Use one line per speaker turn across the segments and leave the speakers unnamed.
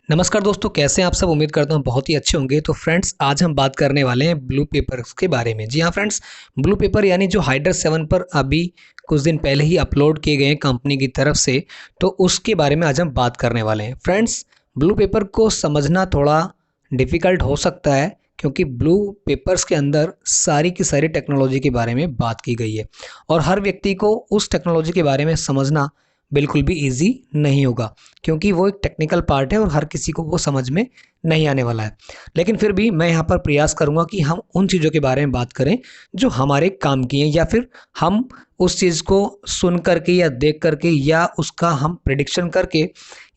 नमस्कार दोस्तों, कैसे हैं आप सब। उम्मीद करता हूँ बहुत ही अच्छे होंगे। तो फ्रेंड्स, आज हम बात करने वाले हैं ब्लू पेपर्स के बारे में। जी हाँ फ्रेंड्स, ब्लू पेपर यानी जो हाइड्रा 7 पर अभी कुछ दिन पहले ही अपलोड किए गए हैं कंपनी की तरफ से, तो उसके बारे में आज हम बात करने वाले हैं। फ्रेंड्स, ब्लू पेपर को समझना थोड़ा डिफ़िकल्ट हो सकता है क्योंकि ब्लू पेपर्स के अंदर सारी की सारी टेक्नोलॉजी के बारे में बात की गई है और हर व्यक्ति को उस टेक्नोलॉजी के बारे में समझना बिल्कुल भी ईजी नहीं होगा क्योंकि वो एक टेक्निकल पार्ट है और हर किसी को वो समझ में नहीं आने वाला है। लेकिन फिर भी मैं यहाँ पर प्रयास करूँगा कि हम उन चीज़ों के बारे में बात करें जो हमारे काम की हैं, या फिर हम उस चीज़ को सुन करके या देख करके या उसका हम प्रिडिक्शन करके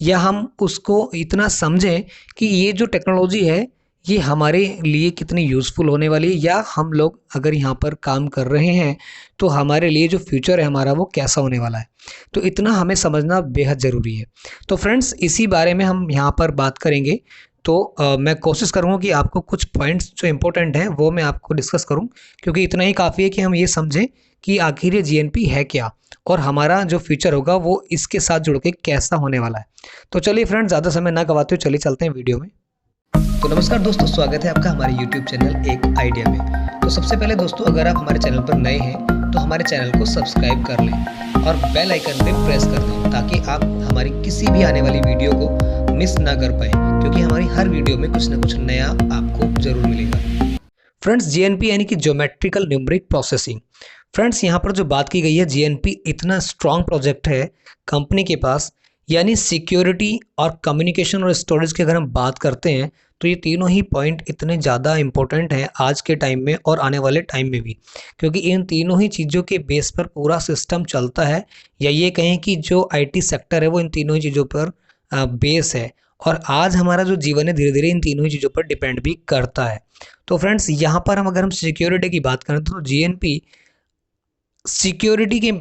या हम उसको इतना समझें कि ये जो टेक्नोलॉजी है ये हमारे लिए कितनी यूज़फुल होने वाली है, या हम लोग अगर यहाँ पर काम कर रहे हैं तो हमारे लिए जो फ्यूचर है हमारा वो कैसा होने वाला है। तो इतना हमें समझना बेहद ज़रूरी है। तो फ्रेंड्स, इसी बारे में हम यहाँ पर बात करेंगे। तो मैं कोशिश करूँगा कि आपको कुछ पॉइंट्स जो इम्पोर्टेंट हैं वो मैं आपको डिस्कस करूँ, क्योंकि इतना ही काफ़ी है कि हम ये समझें कि आखिर ये जीएनपी है क्या और हमारा जो फ्यूचर होगा वो इसके साथ जुड़ के कैसा होने वाला है। तो चलिए फ्रेंड्स, ज़्यादा समय ना गवाते हुए चलिए चलते हैं वीडियो में। तो नमस्कार दोस्तों, स्वागत है आपका हमारे YouTube चैनल एक आइडिया में। तो सबसे पहले दोस्तों, अगर आप हमारे चैनल पर नए हैं तो हमारे चैनल को सब्सक्राइब कर लें और बेल आइकन पे प्रेस कर दें ताकि आप हमारी किसी भी आने वाली वीडियो को मिस ना कर पाएँ, क्योंकि हमारी हर वीडियो में कुछ ना कुछ नया आपको जरूर मिलेगा। फ्रेंड्स, जीएनपी यानी कि ज्योमेट्रिकल न्यूमेरिक प्रोसेसिंग। फ्रेंड्स, यहाँ पर जो बात की गई है, जीएनपी इतना स्ट्रॉन्ग प्रोजेक्ट है कंपनी के पास, यानी सिक्योरिटी और कम्युनिकेशन और स्टोरेज की अगर हम बात करते हैं तो ये तीनों ही पॉइंट इतने ज़्यादा इंपॉर्टेंट हैं आज के टाइम में और आने वाले टाइम में भी, क्योंकि इन तीनों ही चीज़ों के बेस पर पूरा सिस्टम चलता है, या ये कहें कि जो आईटी सेक्टर है वो इन तीनों ही चीज़ों पर बेस है। और आज हमारा जो जीवन है धीरे धीरे इन तीनों ही चीज़ों पर डिपेंड भी करता है। तो फ्रेंड्स, यहाँ पर अगर हम सिक्योरिटी की बात करें तो जीएनपी सिक्योरिटी के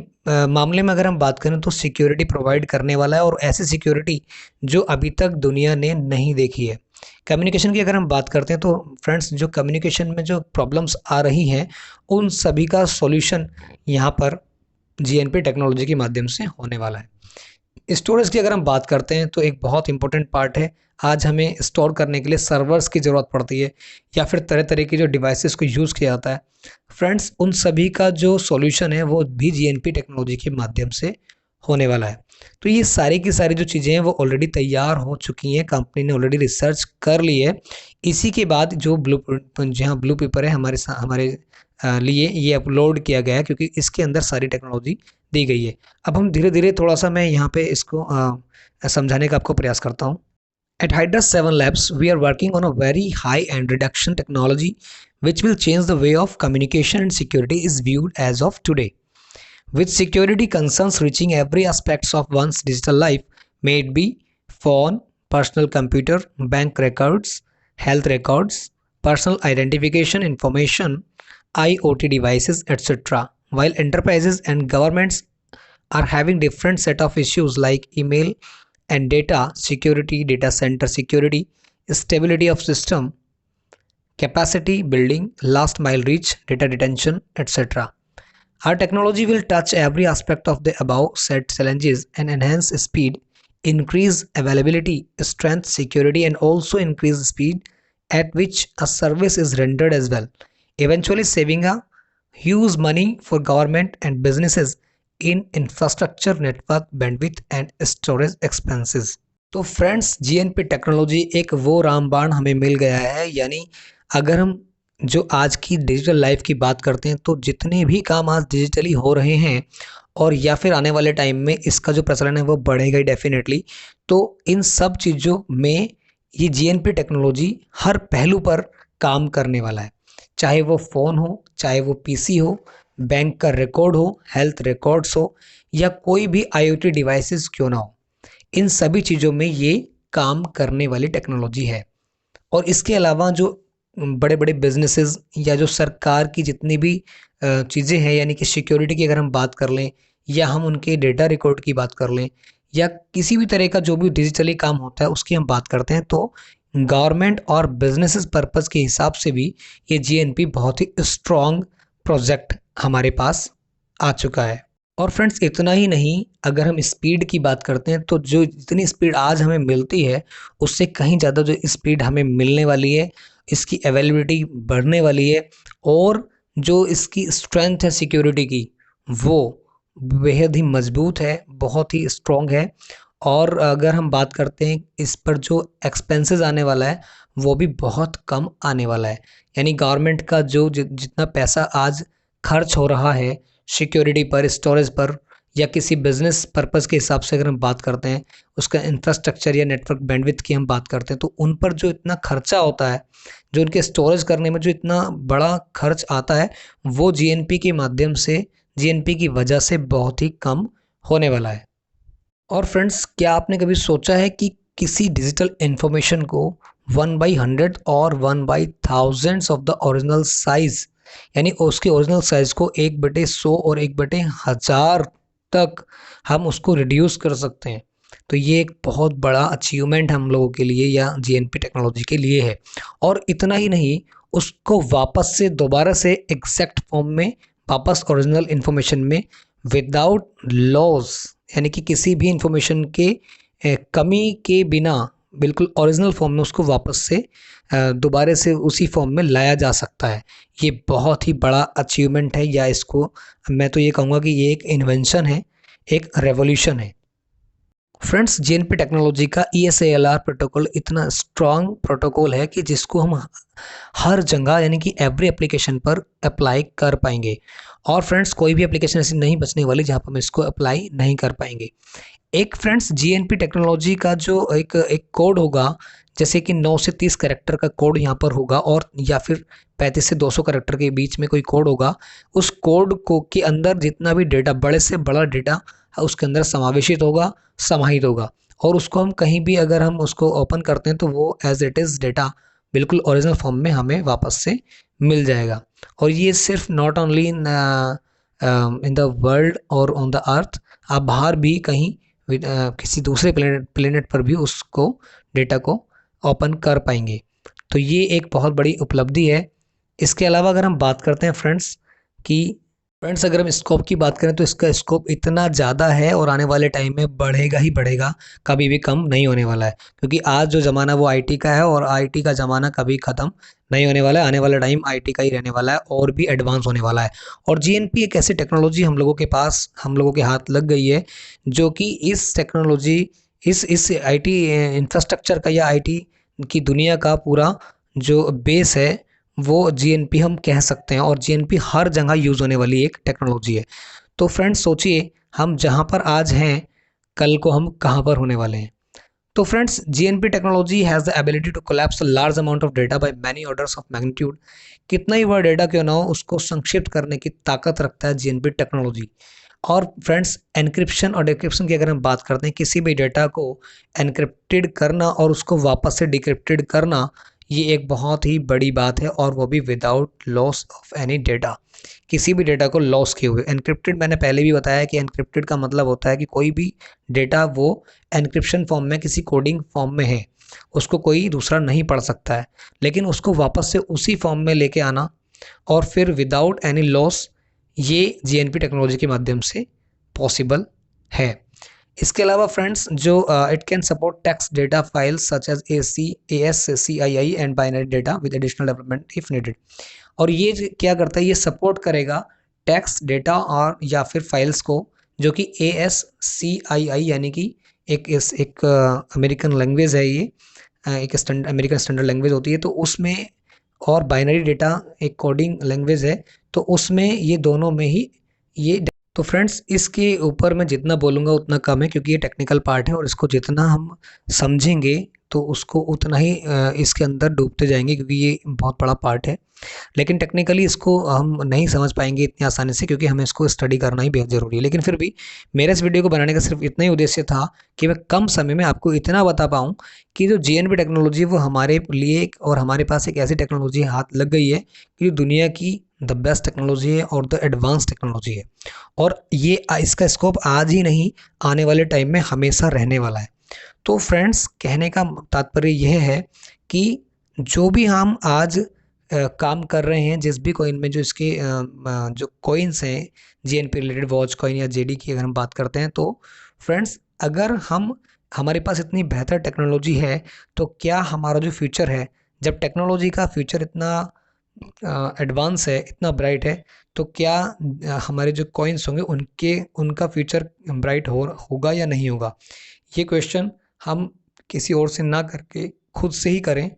मामले में अगर हम बात करें तो सिक्योरिटी प्रोवाइड करने वाला है, और ऐसी सिक्योरिटी जो अभी तक दुनिया ने नहीं देखी है। कम्युनिकेशन की अगर हम बात करते हैं तो फ्रेंड्स, जो कम्युनिकेशन में जो प्रॉब्लम्स आ रही हैं उन सभी का सॉल्यूशन यहाँ पर जीएनपी टेक्नोलॉजी के माध्यम से होने वाला है। स्टोरेज की अगर हम बात करते हैं तो एक बहुत इंपॉर्टेंट पार्ट है। आज हमें स्टोर करने के लिए सर्वर्स की ज़रूरत पड़ती है, या फिर तरह तरह की जो डिवाइसेस को यूज़ किया जाता है। फ्रेंड्स, उन सभी का जो सॉल्यूशन है वो भी जीएनपी टेक्नोलॉजी के माध्यम से होने वाला है। तो ये सारी की सारी जो चीज़ें हैं वो ऑलरेडी तैयार हो चुकी हैं, कंपनी ने ऑलरेडी रिसर्च कर ली है। इसी के बाद जो ब्लू पेपर है हमारे लिए ये अपलोड किया गया है, क्योंकि इसके अंदर सारी टेक्नोलॉजी दी गई है। अब हम धीरे धीरे थोड़ा सा मैं यहाँ पे इसको समझाने का आपको प्रयास करता हूँ। At Hydra 7 Labs, we are working on a very high-end reduction technology which will change the way of communication and security is viewed as of today. With security concerns reaching every aspects of one's digital life, may it be phone, personal computer, bank records, health records, personal identification information, IoT devices, etc. While enterprises and governments are having different set of issues like email and data security, data center security, stability of system, capacity building, last mile reach, data detention, etc. Our technology will touch every aspect of the above said challenges and enhance speed, increase availability, strength, security, and also increase speed at which a service is rendered as well, eventually saving a huge money for government and businesses in infrastructure, network, bandwidth and storage expenses. तो friends, GNP technology एक वो रामबाण हमें मिल गया है, यानी अगर हम जो आज की डिजिटल लाइफ की बात करते हैं तो जितने भी काम आज डिजिटली हो रहे हैं और या फिर आने वाले टाइम में इसका जो प्रचलन है वो बढ़ेगा ही डेफिनेटली। तो इन सब चीज़ों में ये जीएनपी टेक्नोलॉजी हर पहलू पर काम करने वाला है, चाहे वो फ़ोन हो, चाहे वो पीसी हो, बैंक का रिकॉर्ड हो, हेल्थ रिकॉर्ड्स हो, या कोई भी आईओटी डिवाइसेस क्यों ना हो, इन सभी चीज़ों में ये काम करने वाली टेक्नोलॉजी है। और इसके अलावा जो बड़े बड़े बिजनेसेस या जो सरकार की जितनी भी चीज़ें हैं, यानी कि सिक्योरिटी की अगर हम बात कर लें, या हम उनके डेटा रिकॉर्ड की बात कर लें, या किसी भी तरह का जो भी डिजिटली काम होता है उसकी हम बात करते हैं, तो गवर्नमेंट और बिजनेसेस पर्पज़ के हिसाब से भी ये जीएनपी बहुत ही स्ट्रॉन्ग प्रोजेक्ट हमारे पास आ चुका है। और फ्रेंड्स इतना ही नहीं, अगर हम स्पीड की बात करते हैं तो जो जितनी स्पीड आज हमें मिलती है उससे कहीं ज़्यादा जो स्पीड हमें मिलने वाली है, इसकी अवेलेबिलिटी बढ़ने वाली है, और जो इसकी स्ट्रेंथ है सिक्योरिटी की, वो बेहद ही मजबूत है, बहुत ही स्ट्रॉन्ग है। और अगर हम बात करते हैं इस पर जो एक्सपेंसेस आने वाला है वो भी बहुत कम आने वाला है। यानी गवर्नमेंट का जो जितना पैसा आज खर्च हो रहा है सिक्योरिटी पर, स्टोरेज पर, या किसी बिजनेस पर्पस के हिसाब से अगर हम बात करते हैं, उसका इंफ्रास्ट्रक्चर या नेटवर्क बैंडविड्थ की हम बात करते हैं, तो उन पर जो इतना खर्चा होता है, जो उनके स्टोरेज करने में जो इतना बड़ा खर्च आता है, वो जीएनपी के माध्यम से, जीएनपी की वजह से बहुत ही कम होने वाला है। और फ्रेंड्स, क्या आपने कभी सोचा है कि किसी डिजिटल इन्फॉर्मेशन को 1/100 और 1/1000 ऑफ द ओरिजिनल साइज, यानी उसके ओरिजिनल साइज को 1/100 और 1/1000 तक हम उसको रिड्यूस कर सकते हैं। तो ये एक बहुत बड़ा अचीवमेंट हम लोगों के लिए या जीएनपी टेक्नोलॉजी के लिए है। और इतना ही नहीं, उसको वापस से दोबारा से एग्जैक्ट फॉर्म में, वापस ओरिजिनल इन्फॉर्मेशन में, विदाउट लॉस, यानी कि किसी भी इंफॉर्मेशन के कमी के बिना, बिल्कुल ओरिजिनल फॉर्म में उसको वापस से दोबारा से उसी फॉर्म में लाया जा सकता है। ये बहुत ही बड़ा अचीवमेंट है, या इसको मैं तो ये कहूँगा कि ये एक इन्वेंशन है, एक रेवोल्यूशन है। फ्रेंड्स, जीएनपी टेक्नोलॉजी का ESALR प्रोटोकॉल इतना स्ट्रॉन्ग प्रोटोकॉल है कि जिसको हम हर जगह, यानी कि एवरी एप्लीकेशन पर अप्लाई कर पाएंगे। और फ्रेंड्स, कोई भी एप्लीकेशन ऐसी नहीं बचने वाली जहाँ पर हम इसको अप्लाई नहीं कर पाएंगे। एक फ्रेंड्स, जीएनपी टेक्नोलॉजी का जो एक एक कोड होगा, जैसे कि 9 से 30 कैरेक्टर का कोड यहाँ पर होगा, और या फिर 35 से 200 कैरेक्टर के बीच में कोई कोड होगा। उस कोड को के अंदर जितना भी डेटा, बड़े से बड़ा डेटा उसके अंदर समावेशित होगा, समाहित होगा, और उसको हम कहीं भी अगर हम उसको ओपन करते हैं तो वो एज इट इज़ डेटा बिल्कुल ओरिजिनल फॉर्म में हमें वापस से मिल जाएगा। और ये सिर्फ not only in the world और ऑन द अर्थ, आप बाहर भी कहीं किसी दूसरे प्लेनेट पर भी उसको, डेटा को ओपन कर पाएंगे। तो ये एक बहुत बड़ी उपलब्धि है। इसके अलावा अगर हम बात करते हैं फ्रेंड्स, अगर हम स्कोप की बात करें तो इसका स्कोप इतना ज़्यादा है और आने वाले टाइम में बढ़ेगा ही बढ़ेगा, कभी भी कम नहीं होने वाला है। क्योंकि आज जो ज़माना वो आईटी का है, और आईटी का ज़माना कभी ख़त्म नहीं होने वाला है। आने वाला टाइम आईटी का ही रहने वाला है, और भी एडवांस होने वाला है। और जीएनपी एक ऐसी टेक्नोलॉजी हम लोगों के पास, हम लोगों के हाथ लग गई है, जो कि इस टेक्नोलॉजी, इस आईटी इंफ्रास्ट्रक्चर का, या आईटी की दुनिया का पूरा जो बेस है, वो जीएनपी हम कह सकते हैं। और जीएनपी हर जगह यूज़ होने वाली एक टेक्नोलॉजी है। तो फ्रेंड्स, सोचिए हम जहाँ पर आज हैं, कल को हम कहाँ पर होने वाले हैं। तो friends, GNP technology has the ability to collapse a large amount of data by many orders of magnitude. कितना ही बड़ा डेटा क्यों ना हो, उसको संक्षिप्त करने की ताकत रखता है जीएनपी टेक्नोलॉजी। और फ्रेंड्स, एनक्रिप्शन और डिक्रिप्शन की अगर हम बात करते हैं, किसी भी डेटा को एनक्रिप्टेड करना और उसको वापस से डिक्रिप्टेड करना, ये एक बहुत ही बड़ी बात है, और वो भी without loss of any data, किसी भी डेटा को लॉस किए हुए। एनक्रिप्टेड मैंने पहले भी बताया कि एनक्रिप्टेड का मतलब होता है कि कोई भी डेटा वो एनक्रिप्शन फॉर्म में, किसी कोडिंग फॉर्म में है, उसको कोई दूसरा नहीं पढ़ सकता है, लेकिन उसको वापस से उसी फॉर्म में लेके आना और फिर विदाउट एनी लॉस, ये जीएनपी टेक्नोलॉजी के माध्यम से पॉसिबल है। इसके अलावा फ्रेंड्स, जो it can support text data files such as ASCII and binary data with additional development if needed. और ये क्या करता है, ये सपोर्ट करेगा टेक्स्ट डेटा और या फिर फाइल्स को, जो कि ASCII यानी कि एक अमेरिकन लैंग्वेज है, ये एक अमेरिकन स्टैंडर्ड लैंग्वेज होती है, तो उसमें, और बाइनरी डेटा एक कोडिंग लैंग्वेज है, तो उसमें ये दोनों में ही ये। तो फ्रेंड्स, इसके ऊपर मैं जितना बोलूँगा उतना कम है, क्योंकि ये टेक्निकल पार्ट है, और इसको जितना हम समझेंगे तो उसको उतना ही इसके अंदर डूबते जाएंगे, क्योंकि ये बहुत बड़ा पार्ट है। लेकिन टेक्निकली इसको हम नहीं समझ पाएंगे इतनी आसानी से, क्योंकि हमें इसको स्टडी करना ही बेहद ज़रूरी है। लेकिन फिर भी मेरा इस वीडियो को बनाने का सिर्फ इतना ही उद्देश्य था कि मैं कम समय में आपको इतना बता पाऊँ कि जो जीएनपी टेक्नोलॉजी, वो हमारे लिए और हमारे पास एक ऐसी टेक्नोलॉजी हाथ लग गई है कि दुनिया की द बेस्ट टेक्नोलॉजी है और द एडवांस टेक्नोलॉजी है। और ये इसका स्कोप आज ही नहीं, आने वाले टाइम में हमेशा रहने वाला है। तो फ्रेंड्स, कहने का तात्पर्य यह है कि जो भी हम आज काम कर रहे हैं जिस भी कॉइन में, जो इसके जो कॉइन्स हैं जीएनपी रिलेटेड, वॉच कॉइन या जेडी की अगर हम बात करते हैं, तो फ्रेंड्स अगर हमारे पास इतनी बेहतर टेक्नोलॉजी है तो क्या हमारा जो फ्यूचर है, जब टेक्नोलॉजी का फ्यूचर इतना एडवांस है, इतना ब्राइट है, तो क्या हमारे जो कॉइन्स होंगे उनका फ्यूचर ब्राइट होगा या नहीं होगा? ये क्वेश्चन हम किसी और से ना करके खुद से ही करें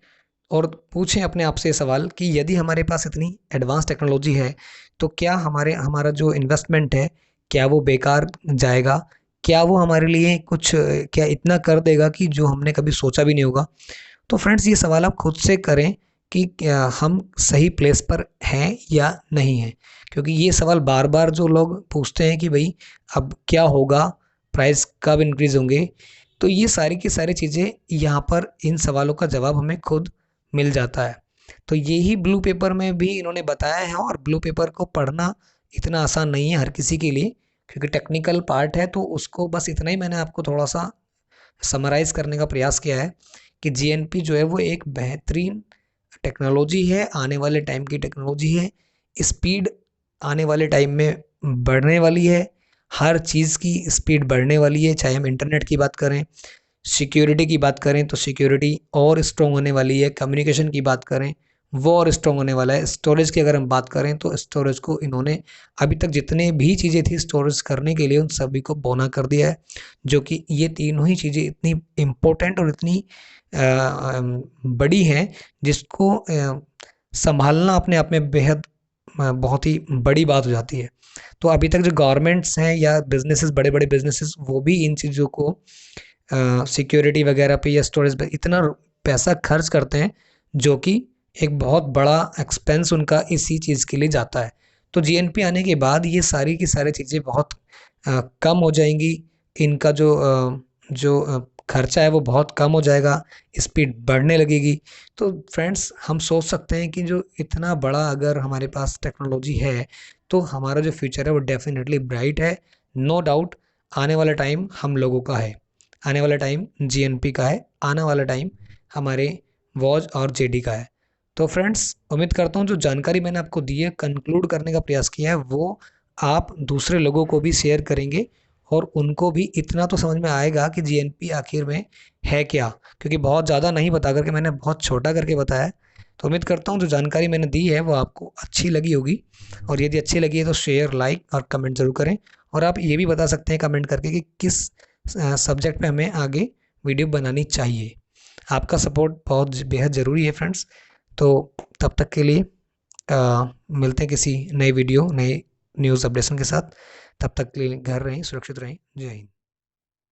और पूछें अपने आप से सवाल कि यदि हमारे पास इतनी एडवांस टेक्नोलॉजी है तो क्या हमारा जो इन्वेस्टमेंट है क्या वो बेकार जाएगा? क्या वो हमारे लिए कुछ क्या इतना कर देगा कि जो हमने कभी सोचा भी नहीं होगा? तो फ्रेंड्स ये सवाल आप खुद से करें कि क्या हम सही प्लेस पर हैं या नहीं हैं, क्योंकि ये सवाल बार बार जो लोग पूछते हैं कि भाई अब क्या होगा, प्राइस कब इंक्रीज़ होंगे, तो ये सारी की सारी चीज़ें यहाँ पर इन सवालों का जवाब हमें खुद मिल जाता है। तो यही ब्लू पेपर में भी इन्होंने बताया है, और ब्लू पेपर को पढ़ना इतना आसान नहीं है हर किसी के लिए, क्योंकि टेक्निकल पार्ट है, तो उसको बस इतना ही मैंने आपको थोड़ा सा समराइज़ करने का प्रयास किया है कि जीएनपी जो है वो एक बेहतरीन टेक्नोलॉजी है, आने वाले टाइम की टेक्नोलॉजी है। स्पीड आने वाले टाइम में बढ़ने वाली है, हर चीज़ की स्पीड बढ़ने वाली है, चाहे हम इंटरनेट की बात करें, सिक्योरिटी की बात करें तो सिक्योरिटी और स्ट्रॉन्ग होने वाली है, कम्युनिकेशन की बात करें वो और स्ट्रॉन्ग होने वाला है, स्टोरेज की अगर हम बात करें तो स्टोरेज को इन्होंने अभी तक जितने भी चीज़ें थी स्टोरेज करने के लिए उन सभी को बौना कर दिया है, जो कि ये तीनों ही चीज़ें इतनी इम्पोर्टेंट और इतनी बड़ी हैं जिसको संभालना अपने आप में बेहद बहुत ही बड़ी बात हो जाती है। तो अभी तक जो गवर्नमेंट्स हैं या बिज़नेसेस, बड़े-बड़े बिज़नेसेस, वो भी इन चीज़ों को सिक्योरिटी वगैरह पे या स्टोरेज पे इतना पैसा खर्च करते हैं, जो कि एक बहुत बड़ा एक्सपेंस उनका इसी चीज़ के लिए जाता है। तो जीएनपी आने के बाद ये सारी की सारी चीज़ें बहुत कम हो जाएंगी, इनका जो खर्चा है वो बहुत कम हो जाएगा, स्पीड बढ़ने लगेगी। तो फ्रेंड्स हम सोच सकते हैं कि जो इतना बड़ा अगर हमारे पास टेक्नोलॉजी है तो हमारा जो फ्यूचर है वो डेफिनेटली ब्राइट है। नो डाउट आने वाला टाइम हम लोगों का है, आने वाला टाइम जीएनपी का है, आने वाला टाइम हमारे वॉच और जेडी का है। तो फ्रेंड्स उम्मीद करता हूँ जो जानकारी मैंने आपको दी है, कंक्लूड करने का प्रयास किया है, वो आप दूसरे लोगों को भी शेयर करेंगे और उनको भी इतना तो समझ में आएगा कि जीएनपी आखिर में है क्या, क्योंकि बहुत ज़्यादा नहीं बता करके मैंने बहुत छोटा करके बताया है। तो उम्मीद करता हूँ जो जानकारी मैंने दी है वो आपको अच्छी लगी होगी, और यदि अच्छी लगी है तो शेयर, लाइक और कमेंट ज़रूर करें। और आप ये भी बता सकते हैं कमेंट करके कि किस सब्जेक्ट पे हमें आगे वीडियो बनानी चाहिए। आपका सपोर्ट बहुत बेहद ज़रूरी है फ्रेंड्स। तो तब तक के लिए मिलते हैं किसी नई वीडियो, नए न्यूज़ अपडेशन के साथ। तब तक के लिए घर रहें, सुरक्षित रहें। जय हिंद।